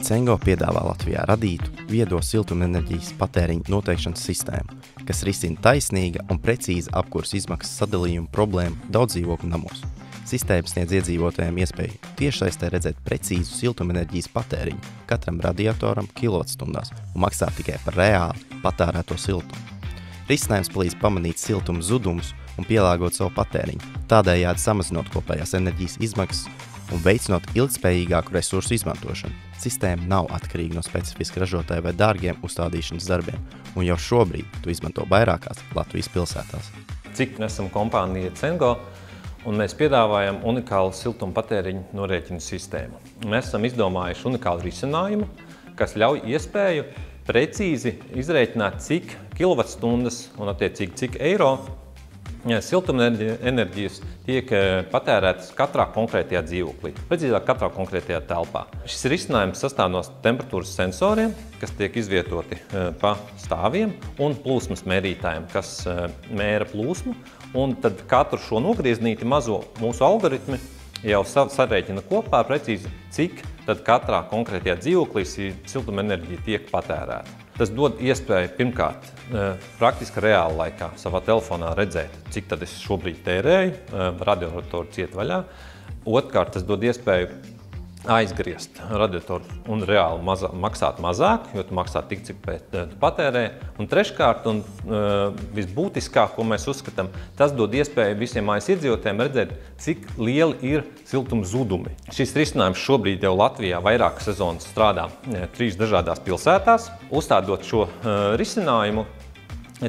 Cengo piedāvā Latvijā radītu viedo siltumenerģijas patēriņu noteikšanas sistēmu, kas risina taisnīga un precīza apkures izmaksas sadalījuma problēmu daudz dzīvokļu namos. Sistēma sniedz iedzīvotājiem iespēju tiešsaistē redzēt precīzu siltumenerģijas patēriņu katram radiatoram kilovatstundās un maksāt tikai par reāli patērēto siltumu. Risinājums palīdz pamanīt siltuma zudumus un pielāgot savu patēriņu, tādējādi samazinot kopējās enerģijas izmaksas un veicinot ilgspējīgāku resursu izmantošanu. Sistēma nav atkarīga no specifiska ražotāja vai dārgiem uzstādīšanas darbiem, un jau šobrīd to izmanto vairākās Latvijas pilsētās. Cik esam kompānija Cengo, un mēs piedāvājam unikālu siltuma patēriņu norēķinu sistēmu. Mēs esam izdomājuši unikālu risinājumu, kas ļauj iespēju precīzi izrēķināt, cik kilovatstundas un attiecīgi cik eiro siltumenerģijas tiek patērētas katrā konkrētajā dzīvoklī, precīzāk katrā konkrētajā telpā. Šis risinājums sastāv no temperatūras sensoriem, kas tiek izvietoti pa stāviem, un plūsmas mērītājiem, kas mēra plūsmu, un tad katru šo nogrieznīti mazo mūsu algoritmi jau sarēķina kopā precīzi, cik tad katrā konkrētajā dzīvoklī siltumenerģija tiek patērēta. Tas dod iespēju pirmkārt praktiski reāli laikā savā telefonā redzēt, cik tad es šobrīd tērēju, radiatoru ciet vaļā. Otrkārt, tas dod iespēju aizgriezt radiatoru un reāli maksāt mazāk, jo tu maksā tik, cik tu patērē. Un treškārt, un visbūtiskāk, ko mēs uzskatām, tas dod iespēju visiem mājas iedzīvotājiem redzēt, cik lieli ir siltuma zudumi. Šis risinājums šobrīd jau Latvijā vairākas sezonas strādā 3 dažādās pilsētās. Uzstādot šo risinājumu,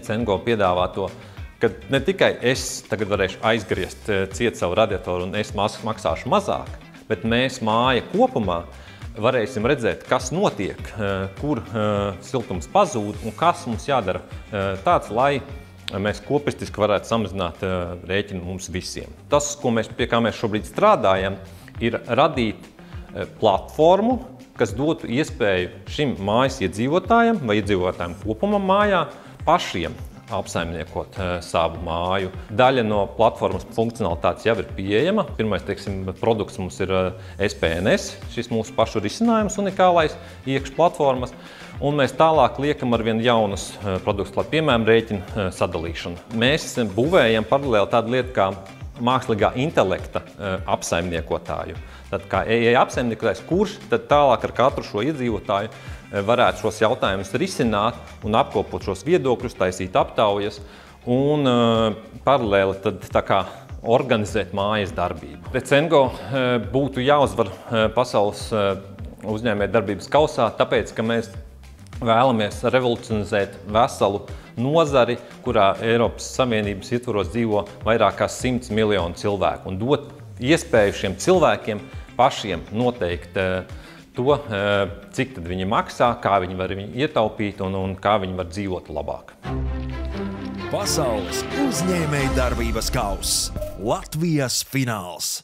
Cengo piedāvā to, ka ne tikai es tagad varēšu aizgriezt ciet savu radiatoru un es maksāšu mazāk, bet mēs māja kopumā varēsim redzēt, kas notiek, kur siltums pazūd un kas mums jādara tāds, lai mēs kopistiski varētu samazināt rēķinu mums visiem. Tas, pie kā mēs šobrīd strādājam, ir radīt platformu, kas dotu iespēju šim mājas iedzīvotājiem vai iedzīvotājiem kopumā mājā pašiem apsaimniekot savu māju. Daļa no platformas funkcionalitātes jau ir pieejama. Pirmais, produkts mums ir SPNS, šis mūsu pašu risinājums unikālais iekšplatformas. Un mēs tālāk liekam arvien jaunus produktus, lai piemēram rēķinu sadalīšanu. Mēs būvējam paralēli tādu lietu kā mākslīgā intelekta apsaimniekotāju. Tad kā apsaimniekotājs, kurš tad tālāk ar katru šo iedzīvotāju varētu šos jautājumus risināt un apkopot šos viedokļus, taisīt aptaujas un paralēli tad tā kā organizēt mājas darbību. Cengo būtu jāuzvar pasaules uzņēmējdarbības kausā, tāpēc, ka mēs vēlamies revolucionizēt veselu nozari, kurā Eiropas Savienības ietvaros dzīvo vairāk kā 100 miljonu cilvēku un dot iespēju šiem cilvēkiem pašiem noteikt to, cik tad viņi maksā, kā viņi var ietaupīt un kā viņi var dzīvot labāk. Pasaules uzņēmējdarbības kauss. Latvijas fināls.